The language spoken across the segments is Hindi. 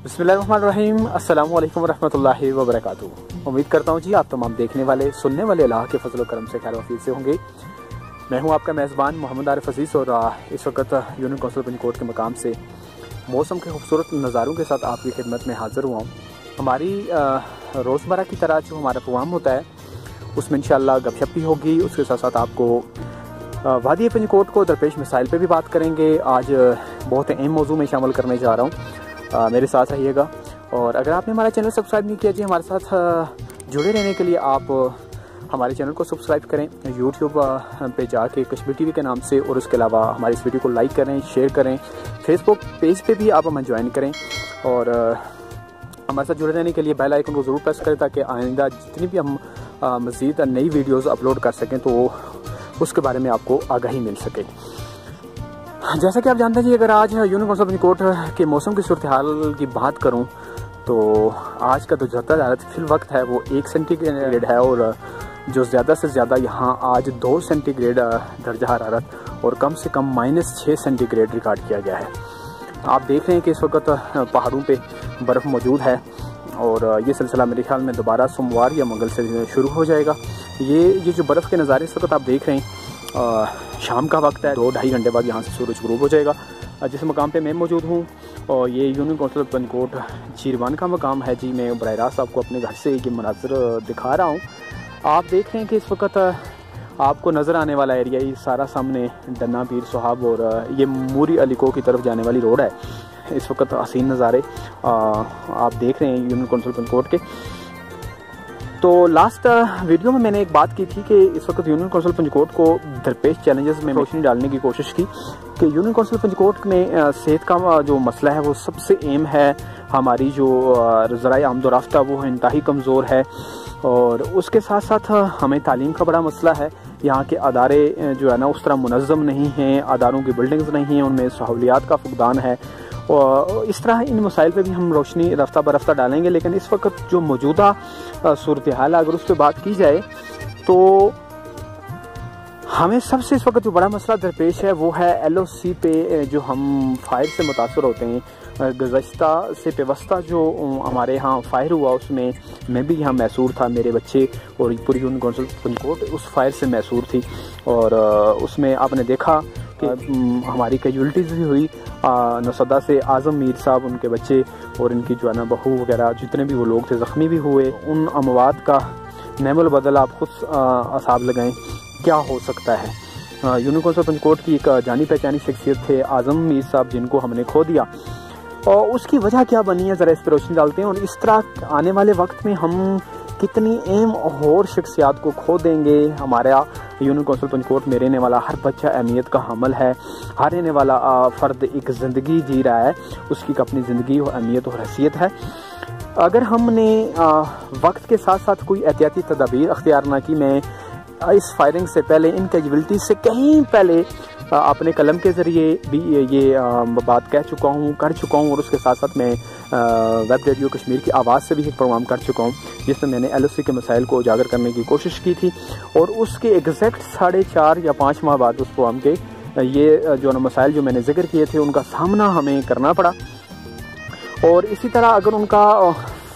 बिस्मिल्लाहिर्रहमानिर्रहीम, अस्सलामु अलैकुम वरहमतुल्लाहि वबरकातुहू। उम्मीद करता हूँ जी आप तमाम देखने वाले सुनने वाले अल्लाह के फजल करम से खैर वफील से होंगे। मैं हूँ आपका मेज़बान मोहम्मद आरिफ अजीज़ और इस वक्त यूनियन कौंसिल पंजकोट के मकाम से मौसम के खूबसूरत नज़ारों के साथ आपकी खिदमत में हाज़िर हुआ हूँ। हमारी रोज़मर्रा की तरह जो हमारा प्रोग्राम होता है उसमें इंशाअल्लाह गपशप भी होगी, उसके साथ साथ आपको वादी पंजकोट को दरपेश मिसाइल पे भी बात करेंगे। आज बहुत अहम मौजू में शामिल करने जा रहा हूँ, मेरे साथ रहिएगा। और अगर आपने हमारा चैनल सब्सक्राइब नहीं किया जी, हमारे साथ जुड़े रहने के लिए आप हमारे चैनल को सब्सक्राइब करें यूट्यूब पे जाके कश्मीर टीवी के नाम से, और उसके अलावा हमारी इस वीडियो को लाइक करें, शेयर करें। फेसबुक पेज पे भी आप हमें ज्वाइन करें और हमारे साथ जुड़े रहने के लिए बेल आइकन को ज़रूर प्रेस करें ताकि आइंदा जितनी भी हम मज़ीद नई वीडियोज़ अपलोड कर सकें तो उसके बारे में आपको आगाही मिल सके। जैसा कि आप जानते हैं जी, अगर आज यूनियन कौंसिल पंजकोट के मौसम की सूरत हाल की बात करूं तो आज का जो ज़्यादा हालत फिल वक्त है वो 1 सेंटीग्रेड है, और जो ज़्यादा से ज़्यादा यहाँ आज 2 सेंटीग्रेड दर्जा हरारत और कम से कम -6 सेंटीग्रेड रिकॉर्ड किया गया है। आप देख रहे हैं कि इस वक्त पहाड़ों पे बर्फ़ मौजूद है और ये सिलसिला मेरे ख्याल में दोबारा सोमवार या मंगल से शुरू हो जाएगा। ये जो बर्फ़ के नज़ारे इस वक्त आप देख रहे हैं, शाम का वक्त है, 2-2.5 घंटे बाद यहाँ से सूरज गुरूब हो जाएगा। जिस मकाम पे मैं मौजूद हूँ और ये यूनियन कौंसिल पंजकोट चीरवान का मकाम है जी। मैं बराह रास्त आपको अपने घर से ये मनाज़र दिखा रहा हूँ। आप देख रहे हैं कि इस वक्त आपको नज़र आने वाला एरिया ये सारा सामने डन्ना पीर सुहाब और ये मूरी अलीको की तरफ जाने वाली रोड है। इस वक्त हसीन नज़ारे आप देख रहे हैं यूनियन कौंसिल पंजकोट के। तो लास्ट वीडियो में मैंने एक बात की थी कि इस वक्त यूनियन कौंसिल पंजकोट को दरपेश चैलेंजेस में रोशनी डालने की कोशिश की कि यूनियन कौंसिल पंजकोट में सेहत का जो मसला है वो सबसे अहम है। हमारी जो ज़राए आमदोरफ्ता वो इंतहाई कमज़ोर है और उसके साथ साथ हमें तालीम का बड़ा मसला है। यहाँ के अदारे जो है ना उस तरह मुनज़्ज़म नहीं हैं, अदारों की बिल्डिंग्स नहीं हैं, उनमें सहूलियात का फुकदान है। और इस तरह इन मसाइल पे भी हम रोशनी रफ्ता बरफ्ता डालेंगे। लेकिन इस वक्त जो मौजूदा सूरत हाल अगर उस पर बात की जाए तो हमें सबसे इस वक्त जो बड़ा मसला दरपेश है वो है LOC पे जो हम फायर से मुतासर होते हैं। गुज़श्ता से पेवस्ता जो हमारे यहाँ फायर हुआ उसमें मैं भी यहाँ मैसूर था, मेरे बच्चे और पूरी यूनियन कौंसिल पंजकोट उस फायर से मैसूर थी। और उसमें आपने देखा कि हमारी कैजुअल्टीज़ भी हुई। नौसदा से आज़म मीर साहब, उनके बच्चे और इनकी जो है ना बहू वगैरह जितने भी वो लोग थे ज़ख्मी भी हुए। उन अमवात का नेमुल बदल आप खुद असाब लगाएं क्या हो सकता है। यूनियन कौंसिल पंजकोट की एक जानी पहचानी शख्सियत थे आज़म मीर साहब जिनको हमने खो दिया, और उसकी वजह क्या बनी है ज़रा इस पर रोशनी डालते हैं। और इस तरह आने वाले वक्त में हम कितनी अहम और शख्सियात को खो देंगे। हमारा यूनियन कौंसिल पंजकोट में रहने वाला हर बच्चा अहमियत का हामिल है। हर रहने वाला फ़र्द एक ज़िंदगी जी रहा है, उसकी अपनी ज़िंदगी और अहमियत और हैसियत है। अगर हमने वक्त के साथ साथ कोई एहतियाती तदाबीर अख्तियार ना की, मैं इस फायरिंग से पहले इन कैजुअल्टी से कहीं पहले अपने कलम के ज़रिए भी ये बात कर चुका हूँ और उसके साथ साथ मैं वेब रेडियो कश्मीर की आवाज़ से भी एक प्रोग्राम कर चुका हूँ जिसमें मैंने LOC के मसाइल को उजागर करने की कोशिश की थी। और उसके एग्जैक्ट 4.5 या 5 माह बाद उस प्रोग्राम के ये जो मसाइल जो मैंने जिक्र किए थे उनका सामना हमें करना पड़ा। और इसी तरह अगर उनका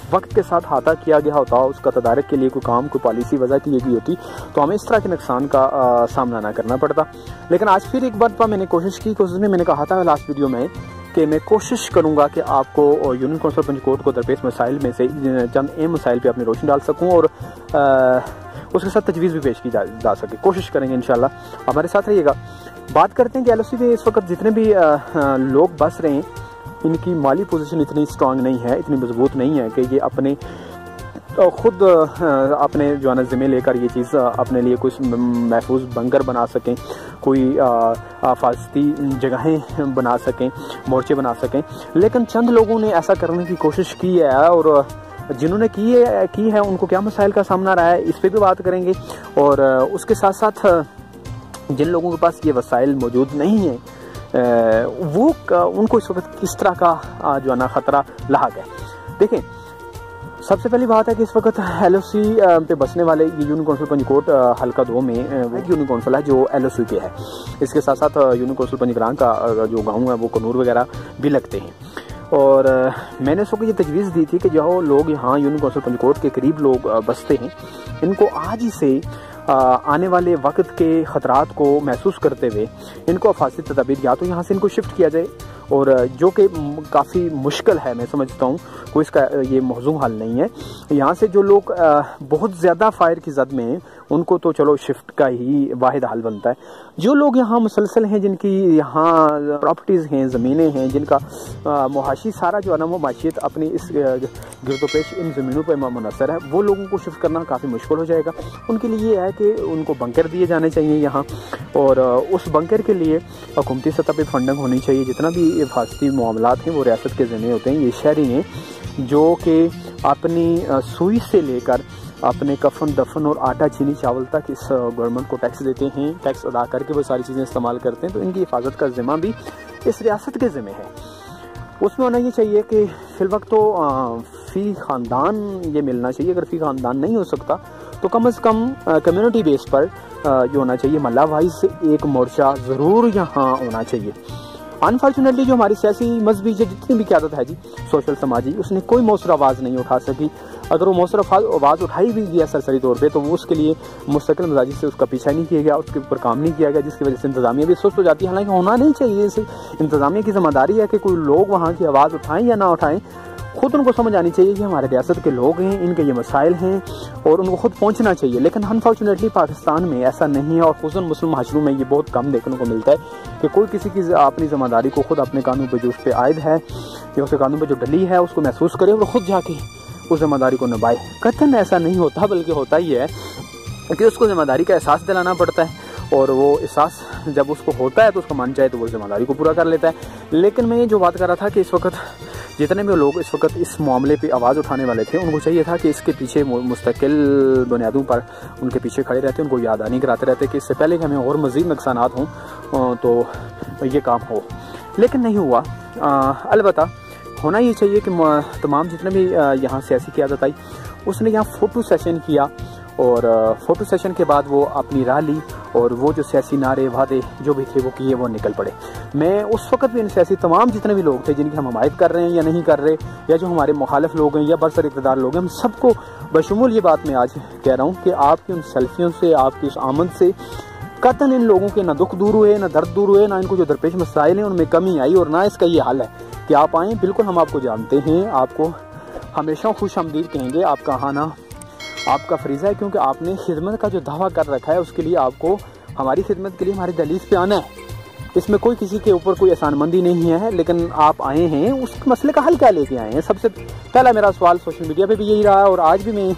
वक्त के साथ अहाता किया गया होता, उसका तदारक के लिए कोई काम कोई पॉलिसी वजह की गई होती तो हमें इस तरह के नुकसान का सामना ना करना पड़ता। लेकिन आज फिर एक बार मैंने कोशिश की, उसमें मैंने कहा था लास्ट वीडियो में कि मैं कोशिश करूंगा कि आपको यूनियन कौंसिल पंजकोट को दरपेश मसाइल में से चंद अहम मसाइल पे अपनी रोशनी डाल सकूं और उसके साथ तजवीज़ भी पेश की जा सके। कोशिश करेंगे इंशाल्लाह, हमारे साथ रहिएगा। बात करते हैं कि LOC में इस वक्त जितने भी लोग बस रहे हैं इनकी माली पोजीशन इतनी स्ट्रांग नहीं है, इतनी मजबूत नहीं है कि ये अपने खुद अपने जो है ना ज़िम्मे लेकर ये चीज़ अपने लिए कुछ महफूज बंकर बना सकें, कोई हिफाजती जगहें बना सकें, मोर्चे बना सकें। लेकिन चंद लोगों ने ऐसा करने की कोशिश की है और जिन्होंने की है उनको क्या मसाइल का सामना रहा है इस पर भी बात करेंगे। और उसके साथ साथ जिन लोगों के पास ये वसाइल मौजूद नहीं है वो उनको इस वक्त किस तरह का जो है ना ख़तरा लाक है। देखें, सबसे पहली बात है कि इस वक्त LOC पे बसने वाले ये यूनियन कौंसिल पंजकोट हल्का 2 में यूनियन कौंसिल है जो LOC पे है। इसके साथ साथ यूनियन कौंसिल पंजग्रां का जो गाँव है वो कनूर वगैरह भी लगते हैं। और मैंने उसको ये तजवीज़ दी थी कि जो लोग यहाँ यूनियन कौंसिल पंजकोट के करीब लोग बसते हैं, इनको आज ही से आने वाले वक्त के ख़तरात को महसूस करते हुए इनको अफासी तदाबीर या तो यहाँ से इनको शिफ्ट किया जाए, और जो कि काफ़ी मुश्किल है, मैं समझता हूँ कोई इसका ये मौजूद हल नहीं है। यहाँ से जो लोग बहुत ज़्यादा फायर की जद में हैं उनको तो चलो शिफ्ट का ही वाहिद हल बनता है। जो लोग यहाँ मुसलसल हैं, जिनकी यहाँ प्रॉपर्टीज़ हैं, ज़मीनें हैं, जिनका मुहाशी सारा जो है ना वो माशियत अपनी इस गिरदोपेश इन ज़मीनों पर मुनसर है, वो लोगों को शिफ्ट करना काफ़ी मुश्किल हो जाएगा। उनके लिए ये है कि उनको बंकर दिए जाने चाहिए यहाँ, और उस बंकर के लिए हुकूमती सतह पर फंडिंग होनी चाहिए। जितना भी हिफाजती मामलात हैं वो रियासत के ज़िम्मे होते हैं। ये शहरी हैं जो कि अपनी सुई से लेकर अपने कफन दफन और आटा चीनी चावल तक इस गवर्नमेंट को टैक्स देते हैं, टैक्स अदा करके वो सारी चीज़ें इस्तेमाल करते हैं, तो इनकी हिफाजत का ज़िम्मा भी इस रियासत के ज़िम्मे है। उसमें होना ये चाहिए कि फ़िलवक्त तो फ़ी ख़ानदान ये मिलना चाहिए। अगर फ़ी ख़ानदान नहीं हो सकता तो कम से कम कम्युनिटी बेस पर जो होना चाहिए, महल्ला वाइज से एक मोर्चा ज़रूर यहाँ होना चाहिए। अनफॉर्चुनेटली जो हमारी सियासी मजहबी जितनी भी क़यादत है जी, सोशल समाजी, उसने कोई मौसर आवाज़ नहीं उठा सकी। अगर वो मौसर आवाज़ उठाई भी गया सरसरी तौर पे, तो वो उसके लिए मुस्तकिल मिजाजी से उसका पीछा नहीं किया गया, उसके ऊपर काम नहीं किया गया, जिसकी वजह से इंतज़ामिया भी सुस्त हो जाती है। हालांकि होना नहीं चाहिए, इसे इंतज़ामिया की जिम्मेदारी है कि कोई लोग वहाँ की आवाज़ उठाएँ या ना उठाएँ, खुद उनको समझ आनी चाहिए कि हमारे रियासत के लोग हैं, इनके ये मसाइल हैं और उनको खुद पहुंचना चाहिए। लेकिन अनफॉर्चुनेटली पाकिस्तान में ऐसा नहीं है, और खुसूसन मुस्लिम माशरों में ये बहुत कम देखने को मिलता है कि कोई किसी की अपनी जिम्मेदारी को खुद अपने कानून पर जो उस पर आयद है या उसके कानून पर जो डली है उसको महसूस करे और खुद जाके उस जिम्मेदारी को निभाए। कतन ऐसा नहीं होता, बल्कि होता ही है कि उसको जिम्मेदारी का एहसास दिलाना पड़ता है, और वो एहसास जब उसको होता है तो उसको मान जाए तो वो जिम्मेदारी को पूरा कर लेता है। लेकिन मैं ये जो बात कर रहा था कि इस वक्त जितने भी लोग इस वक्त इस मामले पे आवाज़ उठाने वाले थे, उनको चाहिए था कि इसके पीछे मुस्तकिल बुनियादों पर उनके पीछे खड़े रहते, उनको याद आनी कराते रहते कि इससे पहले कि हमें और मज़ीद नुकसानात हों तो ये काम हो। लेकिन नहीं हुआ। अलबत्ता होना ये चाहिए कि तमाम जितने भी यहाँ सियासी क़यादत आई, उसने यहाँ फ़ोटो सेशन किया, और फ़ोटो सेशन के बाद वो अपनी राह ली, और वो जो सियासी नारे वादे जो भी थे वो किए, वो निकल पड़े। मैं उस वक्त भी इन सियासी तमाम जितने भी लोग थे जिनकी हम हमायत कर रहे हैं या नहीं कर रहे, या जो हमारे मुखालिफ लोग हैं या बरसर इक़्तिदार लोग हैं, हम सबको बशमूल ये बात मैं आज कह रहा हूँ कि आपकी उन सेल्फियों से, आपकी उस आमद से कतन इन लोगों के ना दुख दूर हुए, ना दर्द दूर हुए, ना इनको जो दरपेश मसाइल हैं उनमें कमी आई, और ना इसका ये हाल है कि आप आएँ। बिल्कुल हम आपको जानते हैं, आपको हमेशा खुश आमदीद कहेंगे, आपका आना आपका फरीज़ा है, क्योंकि आपने खिदमत का जो दावा कर रखा है उसके लिए आपको हमारी खिदमत के लिए हमारी दहलीज पे आना है। इसमें कोई किसी के ऊपर कोई एहसानमंदी नहीं है, लेकिन आप आए हैं, उस मसले का हल क्या लेके आए हैं। सबसे पहला मेरा सवाल सोशल मीडिया पे भी यही रहा है, और आज भी मैं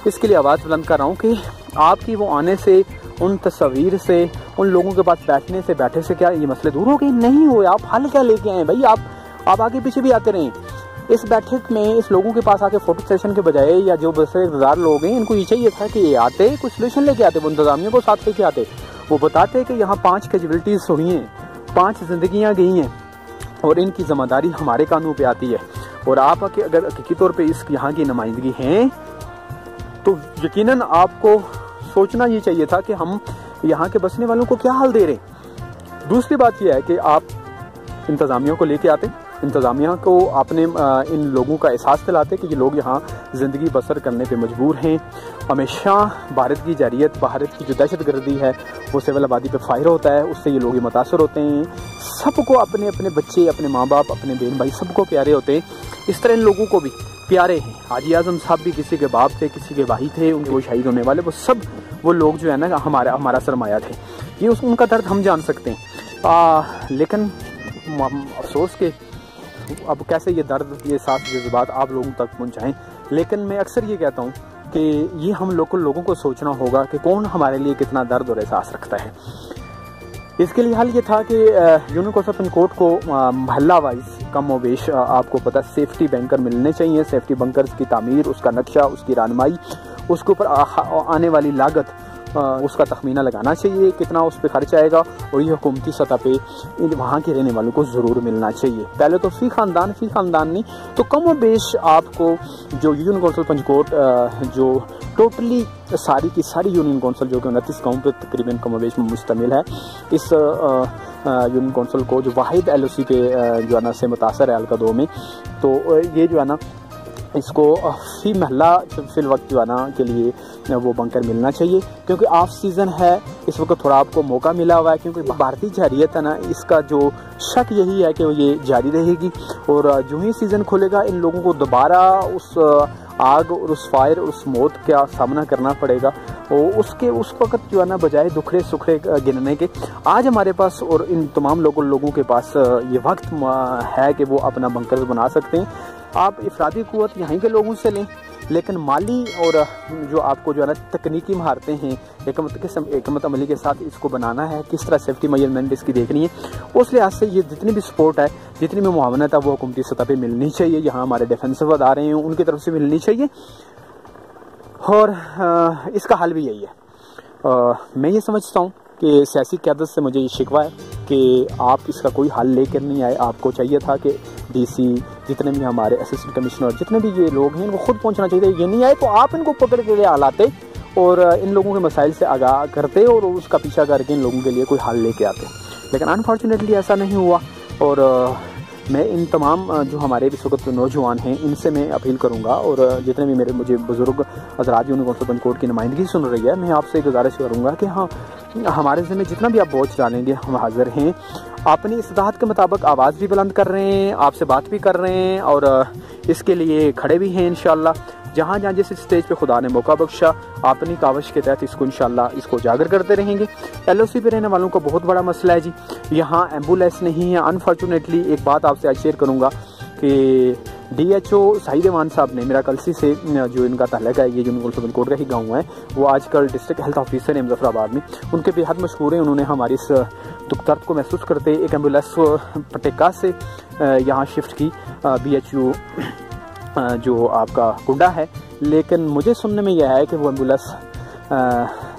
इसके लिए आवाज़ बुलंद कर रहा हूँ कि आपकी वो आने से, उन तस्वीर से, उन लोगों के पास बैठे से क्या ये मसले दूर हो गए? नहीं हुए। आप हल क्या लेके आए भाई? आप आगे पीछे भी आते रहें। इस बैठक में इस लोगों के पास आके फोटो सेशन के बजाय, या जो बरसर इक़्तिदार लोग हैं, इनको ये चाहिए था कि ये आते, कुछ सोल्यूशन लेके आते, वो इंतज़ामिया को साथ लेके आते, वो बताते कि यहाँ 5 कैजुअल्टीज़ हुई हैं, 5 जिंदगियाँ गई हैं, और इनकी जिम्मेदारी हमारे कानून पे आती है। और आप अगर हकीकी तौर पे इस यहाँ की नुमाइंदगी हैं तो यकीनन आपको सोचना ये चाहिए था कि हम यहाँ के बसने वालों को क्या हाल दे रहे हैं। दूसरी बात यह है कि आप इंतज़ामिया को लेके आते, इंतज़ामिया को आपने इन लोगों का एहसास दिलाते कि ये लोग यहाँ ज़िंदगी बसर करने पे मजबूर हैं। हमेशा भारत की जारियत, भारत की जो दहशत गर्दी है वो सिविल आबादी पे फायर होता है, उससे ये लोग मुतासर होते हैं। सबको अपने अपने बच्चे, अपने माँ बाप, अपने बहन भाई सबको प्यारे होते हैं। इस तरह इन लोगों को भी प्यारे हैं। हाजी आज़म साहब भी किसी के बाप थे, किसी के भाई थे, उनके वो शहीद होने वाले, वो सब वो लोग जो है ना हमारा सरमाया थे। ये उनका दर्द हम जान सकते हैं। लेकिन अफसोस के अब कैसे ये दर्द, ये साथ जज्बात आप लोगों तक पहुँचाएँ। लेकिन मैं अक्सर ये कहता हूँ कि ये हम लोगों को सोचना होगा कि कौन हमारे लिए कितना दर्द और एहसास रखता है। इसके लिए हल ये था कि यूनियन कौंसिल पंजकोट को महल्ला वाइज कम व बेश आपको पता सेफ्टी बैंकर मिलने चाहिए। सेफ्टी बंकर्स की तामीर, उसका नक्शा, उसकी रहनुमाई, उसके ऊपर आने वाली लागत उसका तखमीना लगाना चाहिए कितना उस पर खर्च आएगा, और ये हुकूमती सतह पे वहाँ के रहने वालों को ज़रूर मिलना चाहिए। पहले तो फ़ी ख़ानदान नहीं तो कम व बेश आपको जो यूनियन कौंसिल पंचकोट जो टोटली सारी की सारी यूनियन कौंसिल जो कि 29 गाँव पे तकरीबन कम व बेश में मुश्तमिल है, इस यूनियन कौंसिल को जो वाहिद LOC पे जो है ना से मुतासर है अलका-2 में, तो ये जो है ना इसको फी महला फिल वक्त जो है ना के लिए वो बंकर मिलना चाहिए, क्योंकि ऑफ सीज़न है इस वक्त थोड़ा आपको मौका मिला हुआ है, क्योंकि भारतीय जारियत है ना इसका जो शक यही है कि ये जारी रहेगी, और जो ही सीज़न खुलेगा इन लोगों को दोबारा उस आग और उस फायर और उस मौत का सामना करना पड़ेगा। और उस वक्त जो है ना बजाय दुखड़े सुखड़े गिनने के आज हमारे पास और इन तमाम लोगों के पास ये वक्त है कि वो अपना बंकर बना सकते हैं। आप इफरादी कुव्वत यहाँ के लोगों से लें, लेकिन माली और जो आपको जो है ना तकनीकी महारतें हैं हिकमत अमली के साथ इसको बनाना है, किस तरह सेफ्टी मेजरमेंट इसकी देखनी है, उस लिहाज से ये जितनी भी सपोर्ट है जितनी भी मुआवनत है वो हुकूमती सतह पे मिलनी चाहिए। यहाँ हमारे डिफेंसिव अदारे हैं उनकी तरफ से मिलनी चाहिए, और इसका हल भी यही है। मैं ये समझता हूँ कि सियासी क़यादत से मुझे ये शिकवा है कि आप इसका कोई हल लेकर नहीं आए। आपको चाहिए था कि DC जितने भी हमारे असिस्टेंट कमिश्नर जितने भी ये लोग हैं इनको खुद पहुंचना चाहिए, ये नहीं आए तो आप इनको पकड़ के लिए लाते और इन लोगों के मसाइल से आगाह करते और उसका पीछा करके इन लोगों के लिए कोई हल लेके आते। लेकिन अनफॉर्चुनेटली ऐसा नहीं हुआ, और मैं इन तमाम जो हमारे इस वक्त नौजवान हैं इनसे मैं अपील करूंगा, और जितने भी मुझे बुजुर्ग हज़रात यूनियन कौंसिल पंचकोट की नुमाइंदगी सुन रही है, मैं आपसे गुजारिश करूंगा कि हाँ हमारे ज़िम्मे जितना भी आप बोझ डालेंगे हम हाजिर हैं। अपनी इस्तादात के मुताबिक आवाज़ भी बुलंद कर रहे हैं, आपसे बात भी कर रहे हैं, और इसके लिए खड़े भी हैं इंशाअल्लाह। जहाँ जहाँ जिस स्टेज पे खुदा ने मौका बख्शा अपनी काविश के तहत इसको इंशाअल्लाह इसको उजागर करते रहेंगे। LOC पे रहने वालों का बहुत बड़ा मसला है जी, यहाँ एम्बुलेंस नहीं है। अनफॉर्चुनेटली एक बात आपसे आज शेयर करूँगा कि DHO साहिद ईमान साहब ने मेरा कलसी से जो इनका ताल्लुक है, ये जो यूनियन पंचकोट का ही गाँव है, वो आजकल डिस्ट्रिक्ट हेल्थ ऑफिसर है मुजफ्फराबाद में, उनके बेहद मशहूर हैं। उन्होंने हमारी इस दुख दर्द को महसूस करते एक एम्बुलेंस पटेका से यहाँ शिफ्ट की BHU जो आपका कुंडा है, लेकिन मुझे सुनने में यह है कि वो एम्बुलेंस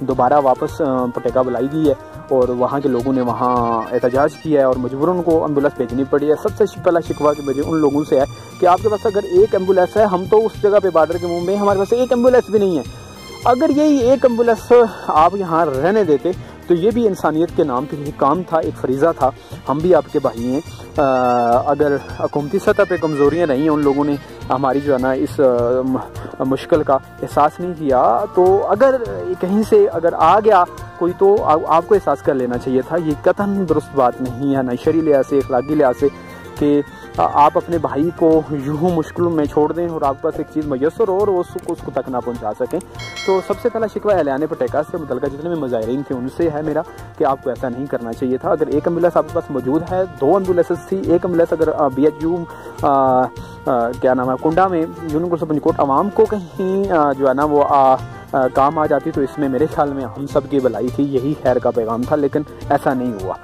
दोबारा वापस पटेका बुलाई गई है और वहाँ के लोगों ने वहाँ एहतजाज किया है और मजबूरन उनको एम्बुलेंस भेजनी पड़ी है। सबसे पहला शिकवा कि मुझे उन लोगों से है कि आपके पास अगर एक एम्बुलेंस है, हम तो उस जगह पे बॉर्डर के मुंह में हमारे पास एक एम्बुलेंस भी नहीं है, अगर यही एक एम्बुलेंस आप यहाँ रहने देते तो ये भी इंसानियत के नाम पे ही काम था, एक फरीज़ा था। हम भी आपके भाई हैं। अगर हुकूमती सतह पे कमज़ोरियाँ रही हैं, उन लोगों ने हमारी जो है ना इस मुश्किल का एहसास नहीं किया, तो अगर कहीं से अगर आ गया कोई तो आपको एहसास कर लेना चाहिए था। ये कतन दुरुस्त बात नहीं है, ना शरी लिहाज से अखलाकी लिहाज से, कि आप अपने भाई को यूँ मुश्किलों में छोड़ दें और आपके पास एक चीज़ मैसर हो और उसको तक ना पहुंचा सकें। तो सबसे पहला शिकवा एलान पटेका से मुतल्लिक़ जितने भी मुज़ाहिरीन थे उनसे है मेरा कि आपको ऐसा नहीं करना चाहिए था। अगर एक एम्बुलेंस आपके पास मौजूद है, 2 एम्बुलेंस थी, एक एम्बुलेंस अगर BHU क्या नाम है कुंडा में यूनियन कौंसिल पंचकोट आवाम को कहीं जो है ना वो काम आ जाती, तो इसमें मेरे ख्याल में हम सब की भलाई थी, यही खैर का पैगाम था, लेकिन ऐसा नहीं हुआ।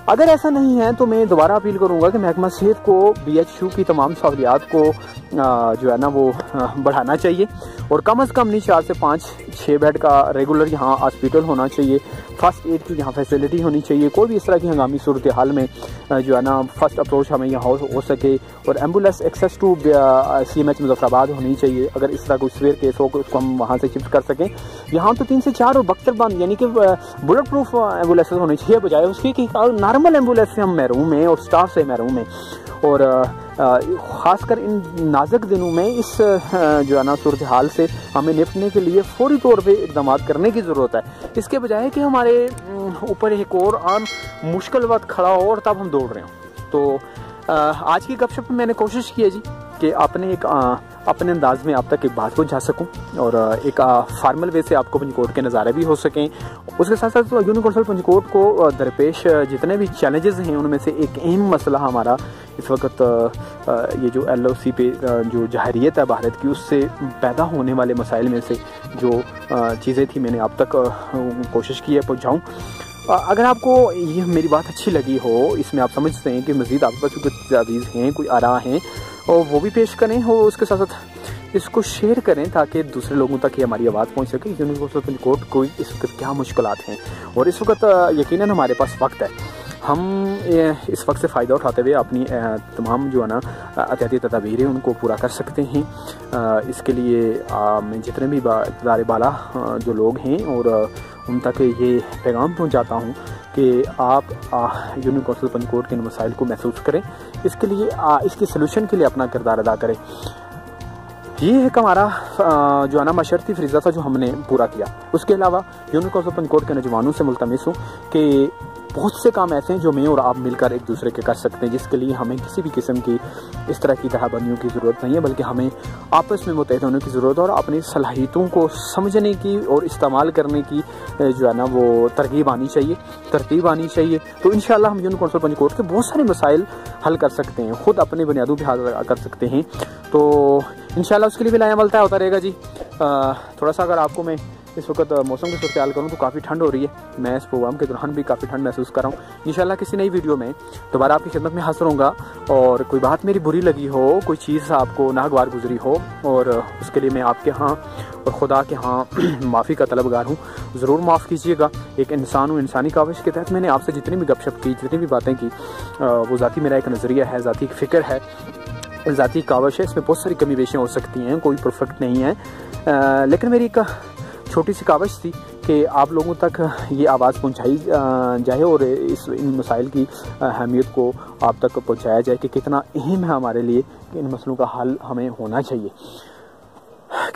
अगर ऐसा नहीं है तो मैं दोबारा अपील करूंगा कि महकमा सेहत को BHU की तमाम सहूलियात को जो है ना वो बढ़ाना चाहिए और कम से कम नहीं 4 से 5-6 बेड का रेगुलर यहाँ हॉस्पिटल होना चाहिए। फर्स्ट एड की यहाँ फैसिलिटी होनी चाहिए। कोई भी इस तरह की हंगामी सूरत हाल में जो है ना फर्स्ट अप्रोच हमें यहाँ हो सके, और ambulance access to CMH Muzaffarabad होनी चाहिए। अगर इस तरह कोई सीवियर केस हो तो उसको हम वहाँ से शिफ्ट कर सकें। यहाँ तो 3 से 4 और बख्तरबंद यानी कि बुलेट प्रूफ एम्बुलेंस होनी चाहिए, बजाय उसकी कि नॉर्मल एम्बुलेंस से हम महरूम हैं और स्टाफ से महरूम हैं। और ख़ासकर इन नाजुक दिनों में इस जो है ना सूरत हाल से हमें निपटने के लिए फौरी तौर पे इक़दाम करने की ज़रूरत है, इसके बजाय कि हमारे ऊपर एक और आम मुश्किल वक्त खड़ा हो और तब हम दौड़ रहे हों। तो आज की गपशप में मैंने कोशिश की है जी कि आपने एक अपने अंदाज में आप तक एक बात पहुँचा सकूं और एक फार्मल वे से आपको पंचकोट के नज़ारे भी हो सकें। उसके साथ साथ यूनियन कौंसिल पंचकोट को दरपेश जितने भी चैलेंजेस हैं उनमें से एक अहम मसला हमारा इस वक्त ये जो LOC पे जो जाहिरियत है भारत की, उससे पैदा होने वाले मसाइल में से जो चीज़ें थी मैंने आप तक कोशिश की है पहुँचाऊँ। अगर आपको ये मेरी बात अच्छी लगी हो, इसमें आप समझते हैं कि मज़ीद आपके पास कुछ तजावीज़ हैं, कोई आरा हैं और वो भी पेश करें, और उसके साथ साथ इसको शेयर करें ताकि दूसरे लोगों तक ये हमारी आवाज़ पहुंच सके। यूनिवर्सल सुप्रीम कोर्ट को इस वक्त क्या मुश्किलात हैं और इस वक्त यकीनन हमारे पास वक्त है, हम इस वक्त से फ़ायदा उठाते हुए अपनी तमाम जो है ना एहतियाती तदाबीरें उनको पूरा कर सकते हैं। इसके लिए मैं जितने भी इदारे बाला जो लोग हैं और उन तक ये पैगाम पहुंचाता हूं कि आप यूनियन काउंसिल सुप्रीम कोर्ट के इन मसाइल को महसूस करें, इसके लिए इसके सलूशन के लिए अपना किरदार अदा करें। ये एक हमारा जो है ना मशर्ती फरीज़ा था जो हमने पूरा किया। उसके अलावा यूनियन काउंसिल सुप्रीम कोर्ट के नौजवानों से मुल्तमिस हूँ कि बहुत से काम ऐसे हैं जो मैं और आप मिलकर एक दूसरे के कर सकते हैं, जिसके लिए हमें किसी भी किस्म की इस तरह की तहबंदियों की ज़रूरत नहीं है, बल्कि हमें आपस में मुत्तहिद होने की ज़रूरत है और अपनी सलाहियतों को समझने की और इस्तेमाल करने की जो है ना वो तरकीब आनी चाहिए, तरतीब आनी चाहिए। तो इंशाअल्लाह हम यूनियन काउंसिल पंचकोट के बहुत सारे मसाइल हल कर सकते हैं, ख़ुद अपने बुनियादों पर हल कर सकते हैं। तो इंशाअल्लाह उसके लिए भी लायामल तय होता रहेगा जी। थोड़ा सा अगर आपको मैं इस वक्त मौसम की सूरत हाल करूँ तो काफ़ी ठंड हो रही है, मैं इस प्रोग्राम के दौरान भी काफ़ी ठंड महसूस कर रहा हूँ। इंशाल्लाह किसी नई वीडियो में दोबारा आपकी खिदमत में हाजिर होऊंगा, और कोई बात मेरी बुरी लगी हो, कोई चीज़ आपको नागवार गुजरी हो और उसके लिए मैं आपके यहाँ और खुदा के यहाँ माफ़ी का तलबगार हूँ, ज़रूर माफ़ कीजिएगा। एक इंसान हूँ, इंसानी काविश के तहत मैंने आपसे जितनी भी गपशप की, जितनी भी बातें की, वो ज़ाती मेरा एक नज़रिया है, ज़ाती एक फ़िक्र है, ज़ाती काविश है। इसमें बहुत सारी कमी पेशियाँ हो सकती हैं, कोई परफेक्ट नहीं है, लेकिन मेरी एक छोटी सी काविश थी कि आप लोगों तक ये आवाज़ पहुंचाई जाए और इन मसाइल की अहमियत को आप तक पहुंचाया जाए कि कितना अहम है हमारे लिए कि इन मसलों का हल हमें होना चाहिए।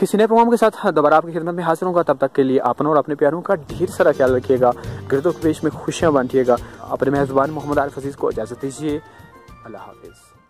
किसी नए प्रोग्राम के साथ दोबारा आपकी खिदमत में हाजिर होगा, तब तक के लिए अपना और अपने प्यारों का ढेर सारा ख्याल रखिएगा, गिरदो पेश में खुशियाँ बांटिएगा। अपने मेज़बान मोहम्मद आरिफ अजीज़ को इजाज़त दीजिए। अल्लाह हाफिज़।